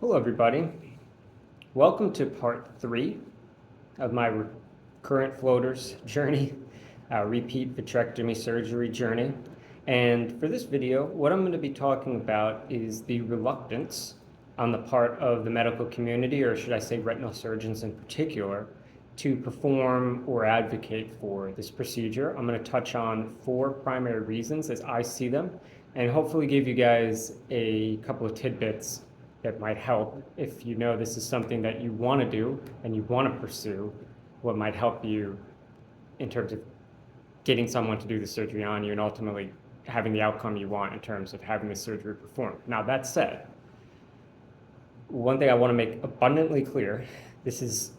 Hello, everybody. Welcome to part 3 of my recurrent floaters journey, repeat vitrectomy surgery journey. And for this video, what I'm going to be talking about is the reluctance on the part of the medical community, or should I say retinal surgeons in particular, to perform or advocate for this procedure. I'm going to touch on 4 primary reasons as I see them, and hopefully give you guys a couple of tidbits that might help if you know this is something that you want to do and you want to pursue, what might help you in terms of getting someone to do the surgery on you and ultimately having the outcome you want in terms of having the surgery performed. Now, that said, one thing I want to make abundantly clear, this is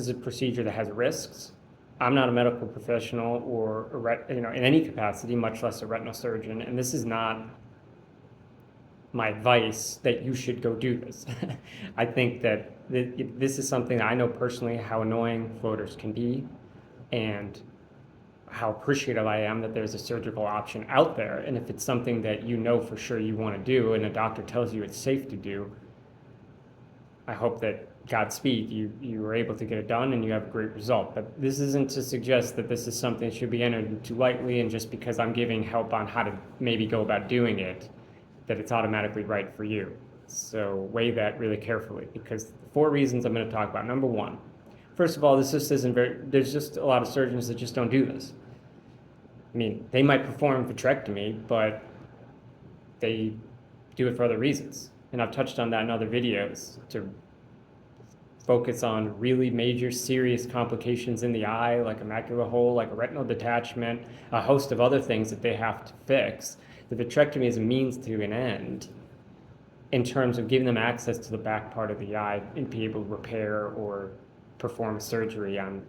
a procedure that has risks. I'm not a medical professional or in any capacity, much less a retinal surgeon, and this is not my advice that you should go do this. I think that this is something that I know personally how annoying floaters can be and how appreciative I am that there's a surgical option out there. And if it's something that you know for sure you want to do and a doctor tells you it's safe to do, I hope that Godspeed, you were able to get it done and you have a great result. But this isn't to suggest that this is something that should be entered into lightly, and just because I'm giving help on how to maybe go about doing it, that it's automatically right for you. So weigh that really carefully, because the 4 reasons I'm going to talk about. Number 1, first of all, this just isn't there's just a lot of surgeons that just don't do this. I mean, they might perform vitrectomy, but they do it for other reasons. And I've touched on that in other videos to focus on really major serious complications in the eye, like a macular hole, like a retinal detachment, a host of other things that they have to fix. The vitrectomy is a means to an end in terms of giving them access to the back part of the eye and be able to repair or perform surgery on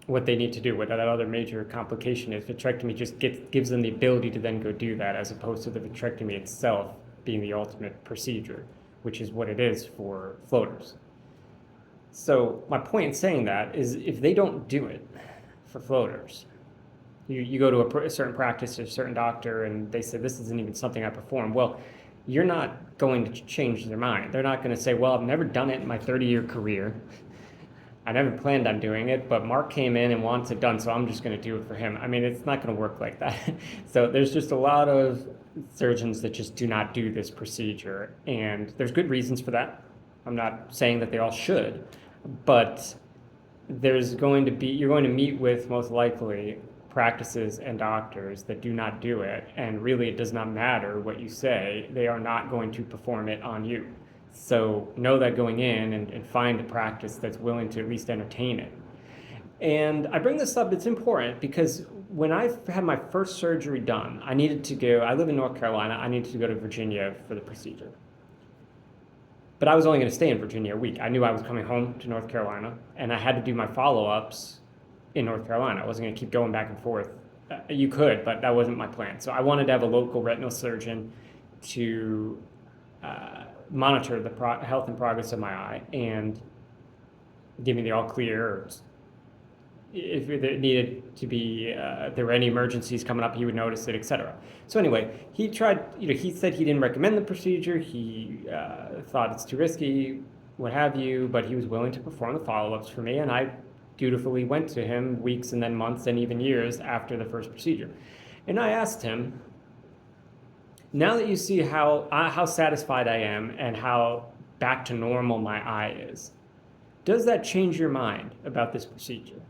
what they need to do, what that other major complication is. Vitrectomy just gives them the ability to then go do that, as opposed to the vitrectomy itself being the ultimate procedure, which is what it is for floaters. So my point in saying that is, if they don't do it for floaters, you go to a certain practice or a certain doctor and they say, this isn't even something I perform. Well, you're not going to change their mind. They're not going to say, well, I've never done it in my 30-year career. I never planned on doing it, but Mark came in and wants it done, so I'm just going to do it for him. I mean, it's not going to work like that. So there's just a lot of surgeons that just do not do this procedure, and there's good reasons for that. I'm not saying that they all should, but you're going to meet with, most likely, practices and doctors that do not do it, and really it does not matter what you say, they are not going to perform it on you. So know that going in, and find a practice that's willing to at least entertain it. And I bring this up, it's important, because when I had my first surgery done, I live in North Carolina, I needed to go to Virginia for the procedure. But I was only going to stay in Virginia a week. I knew I was coming home to North Carolina, and I had to do my follow-ups in North Carolina. I wasn't going to keep going back and forth. You could, but that wasn't my plan. So I wanted to have a local retinal surgeon to monitor the health and progress of my eye and give me the all clear, or if it needed to be, if there were any emergencies coming up, he would notice it, etc. So anyway, he tried, he said he didn't recommend the procedure. He thought it's too risky, what have you, but he was willing to perform the follow-ups for me, and I dutifully went to him weeks and then months and even years after the first procedure. And I asked him, now that you see how satisfied I am and how back to normal my eye is, does that change your mind about this procedure?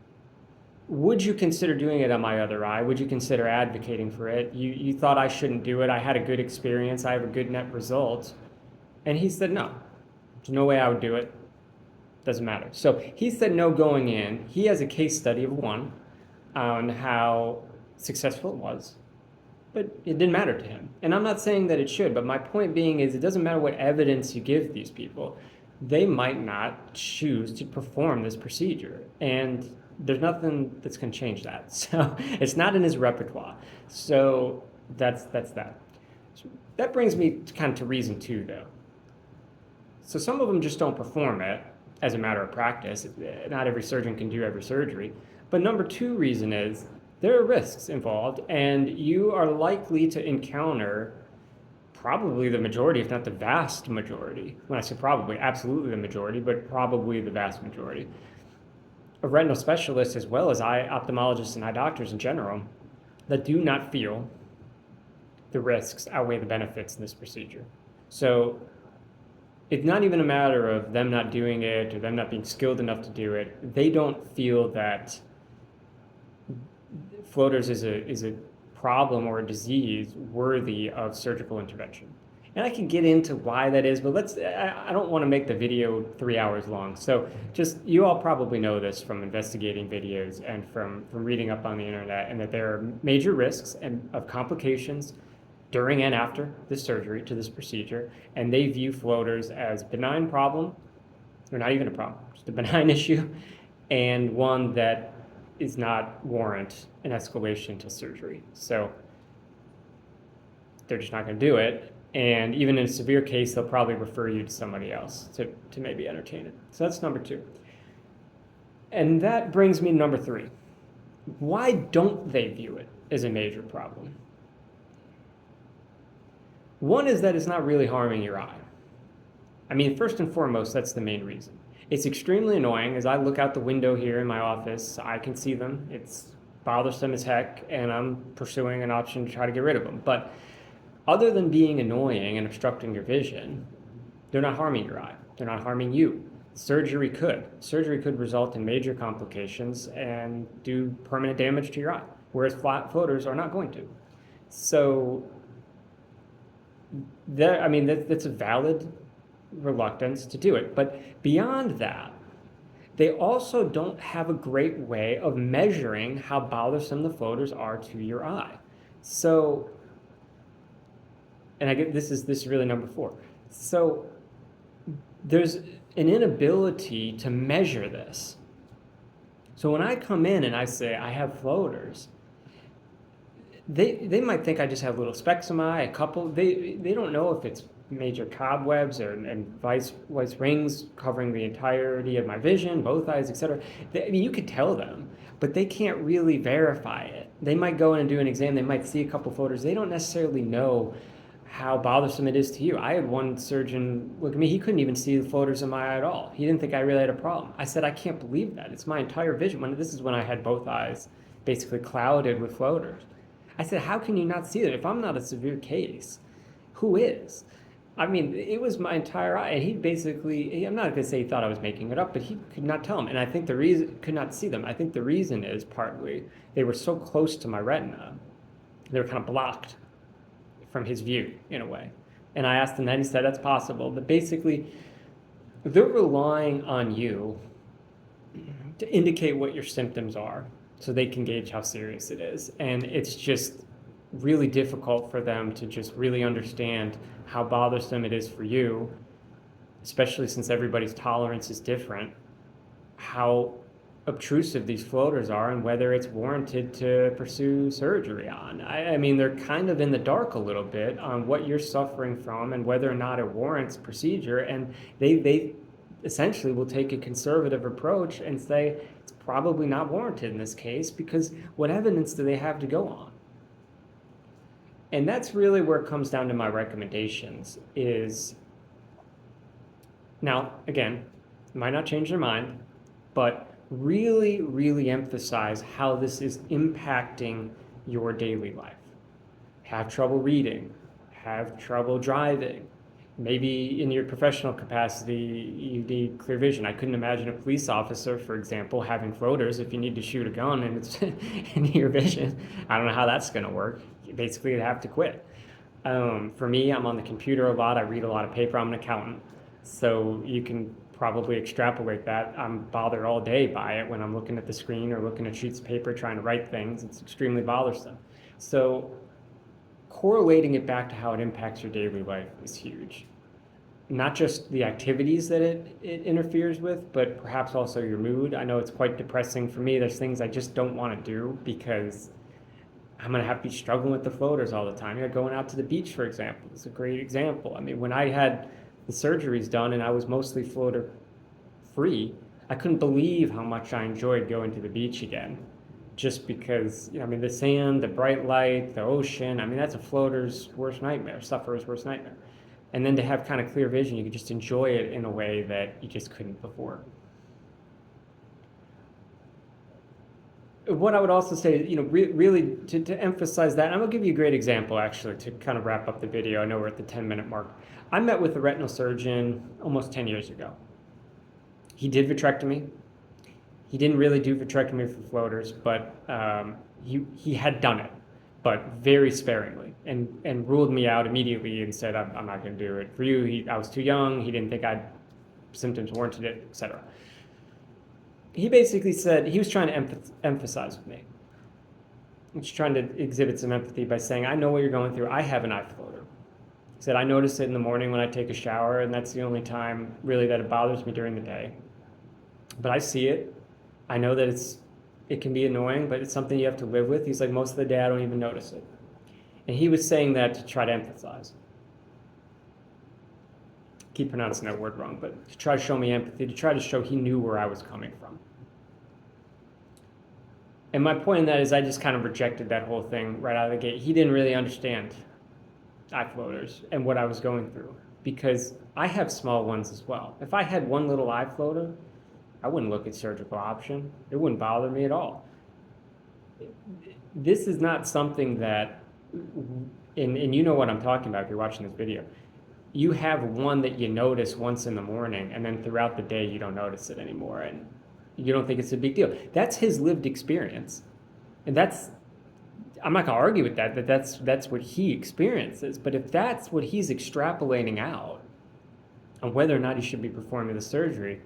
Would you consider doing it on my other eye? Would you consider advocating for it? You thought I shouldn't do it. I had a good experience. I have a good net result. And he said, no, there's no way I would do it. Doesn't matter. So he said no going in. He has a case study of one on how successful it was, but it didn't matter to him. And I'm not saying that it should, but my point being is, it doesn't matter what evidence you give these people. They might not choose to perform this procedure, and there's nothing that's going to change that. So it's not in his repertoire. So that's that. So that brings me to reason 2, though. So some of them just don't perform it as a matter of practice. Not every surgeon can do every surgery. But number 2 reason is, there are risks involved, and you are likely to encounter probably the majority, if not the vast majority. When I say probably, absolutely the majority, but probably the vast majority of retinal specialists, as well as eye ophthalmologists and eye doctors in general, that do not feel the risks outweigh the benefits in this procedure. So it's not even a matter of them not doing it or them not being skilled enough to do it. They don't feel that floaters is a problem or a disease worthy of surgical intervention. And I can get into why that is, but I don't want to make the video 3 hours long. So just, you all probably know this from investigating videos and from reading up on the internet, and that there are major risks and of complications during and after this surgery to this procedure. And they view floaters as benign problem, or not even a problem, just a benign issue, and one that is not warrant an escalation to surgery. So they're just not going to do it. And even in a severe case, they'll probably refer you to somebody else to maybe entertain it. So that's number 2. And that brings me to number 3. Why don't they view it as a major problem? One is that it's not really harming your eye. I mean, first and foremost, that's the main reason. It's extremely annoying. As I look out the window here in my office, I can see them. It's bothersome as heck, and I'm pursuing an option to try to get rid of them. But other than being annoying and obstructing your vision, they're not harming your eye. They're not harming you. Surgery could. Surgery could result in major complications and do permanent damage to your eye, whereas flat floaters are not going to. So that's a valid reluctance to do it. But beyond that, they also don't have a great way of measuring how bothersome the floaters are to your eye. So, and I get this is really number 4. So there's an inability to measure this. So when I come in and I say I have floaters, they might think I just have little specks in my eye, a couple. They don't know if it's major cobwebs and vice rings covering the entirety of my vision, both eyes, etc. I mean, you could tell them, but they can't really verify it. They might go in and do an exam. They might see a couple floaters. They don't necessarily know how bothersome it is to you. I had one surgeon look at me. He couldn't even see the floaters in my eye at all. He didn't think I really had a problem. I said, I can't believe that. It's my entire vision. This is when I had both eyes basically clouded with floaters. I said, how can you not see that? If I'm not a severe case, who is? I mean, it was my entire eye. And he basically, I'm not going to say he thought I was making it up, but he could not tell them. And I think the reason, could not see them. I think the reason is partly they were so close to my retina, they were kind of blocked from his view in a way. And I asked him that, he said that's possible. But basically, they're relying on you to indicate what your symptoms are so they can gauge how serious it is. And it's just really difficult for them to just really understand how bothersome it is for you, especially since everybody's tolerance is different, how obtrusive these floaters are and whether it's warranted to pursue surgery on. I mean, they're kind of in the dark a little bit on what you're suffering from and whether or not it warrants procedure. And they essentially will take a conservative approach and say it's probably not warranted in this case because what evidence do they have to go on? And that's really where it comes down to my recommendations is, now, again, might not change their mind, but really, really emphasize how this is impacting your daily life. Have trouble reading, have trouble driving. Maybe in your professional capacity, you need clear vision. I couldn't imagine a police officer, for example, having floaters if you need to shoot a gun and it's in your vision. I don't know how that's going to work. You basically have to quit. For me, I'm on the computer a lot. I read a lot of paper. I'm an accountant. So you can probably extrapolate that. I'm bothered all day by it when I'm looking at the screen or looking at sheets of paper trying to write things. It's extremely bothersome. So correlating it back to how it impacts your daily life is huge. Not just the activities that it interferes with, but perhaps also your mood. I know it's quite depressing for me. There's things I just don't want to do because I'm going to have to be struggling with the floaters all the time. You're going out to the beach, for example. It's a great example. I mean, when I had the surgeries done and I was mostly floater free, I couldn't believe how much I enjoyed going to the beach again. just because, I mean, the sand, the bright light, the ocean, I mean, that's a floater's worst nightmare, sufferer's worst nightmare. And then to have kind of clear vision, you could just enjoy it in a way that you just couldn't before. What I would also say, really to emphasize that, I'm gonna give you a great example actually to kind of wrap up the video. I know we're at the 10-minute mark. I met with a retinal surgeon almost 10 years ago. He did vitrectomy. He didn't really do vitrectomy for floaters, but he had done it, but very sparingly, and ruled me out immediately and said, I'm not gonna do it for you. I was too young. He didn't think symptoms warranted it, etc. He basically said he was trying to emphasize with me. He's trying to exhibit some empathy by saying, I know what you're going through. I have an eye floater. He said, I notice it in the morning when I take a shower, and that's the only time really that it bothers me during the day. But I see it. I know that it can be annoying, but it's something you have to live with. He's like, most of the day I don't even notice it. And he was saying that to try to emphasize. Keep pronouncing that word wrong, but to try to show me empathy, to try to show he knew where I was coming from. And my point in that is I just kind of rejected that whole thing right out of the gate. He didn't really understand eye floaters and what I was going through, because I have small ones as well. If I had one little eye floater, I wouldn't look at surgical option. It wouldn't bother me at all. This is not something that, and you know what I'm talking about if you're watching this video. You have one that you notice once in the morning, and then throughout the day you don't notice it anymore, and you don't think it's a big deal. That's his lived experience. And I'm not gonna argue with that, that's what he experiences. But if that's what he's extrapolating out on whether or not he should be performing the surgery,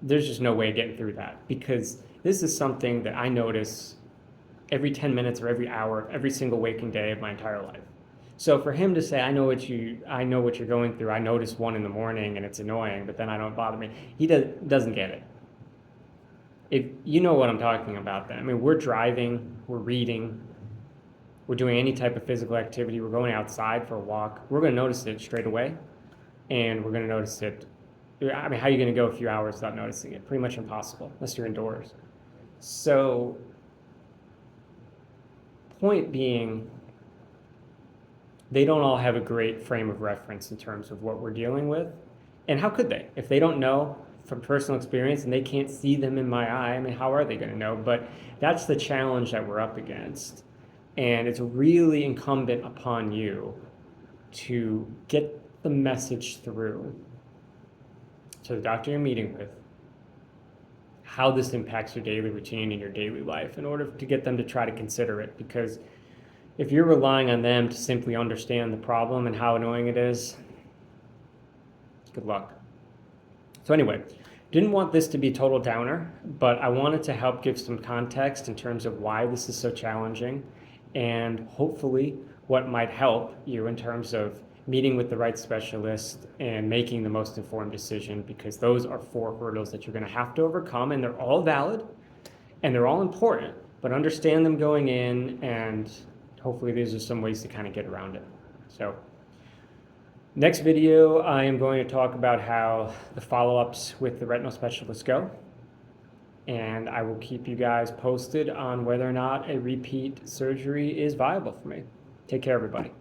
there's just no way of getting through that, because this is something that I notice every 10 minutes or every hour, every single waking day of my entire life. So for him to say, I know what you're going through, I notice one in the morning and it's annoying, but then I don't bother me, he doesn't get it. If you know what I'm talking about then. I mean, we're driving, we're reading, we're doing any type of physical activity, we're going outside for a walk, we're gonna notice it straight away, and we're gonna notice it. I mean, how are you gonna go a few hours without noticing it? Pretty much impossible, unless you're indoors. So, point being, they don't all have a great frame of reference in terms of what we're dealing with. And how could they? If they don't know from personal experience and they can't see them in my eye, I mean, how are they going to know? But that's the challenge that we're up against. And it's really incumbent upon you to get the message through to the doctor you're meeting with, how this impacts your daily routine and your daily life, in order to get them to try to consider it. Because if you're relying on them to simply understand the problem and how annoying it is, good luck. So anyway, didn't want this to be a total downer, but I wanted to help give some context in terms of why this is so challenging, and hopefully what might help you in terms of meeting with the right specialist and making the most informed decision, because those are 4 hurdles that you're going to have to overcome, and they're all valid and they're all important, but understand them going in, and hopefully these are some ways to kind of get around it. So next video, I am going to talk about how the follow-ups with the retinal specialist go, and I will keep you guys posted on whether or not a repeat surgery is viable for me. Take care, everybody.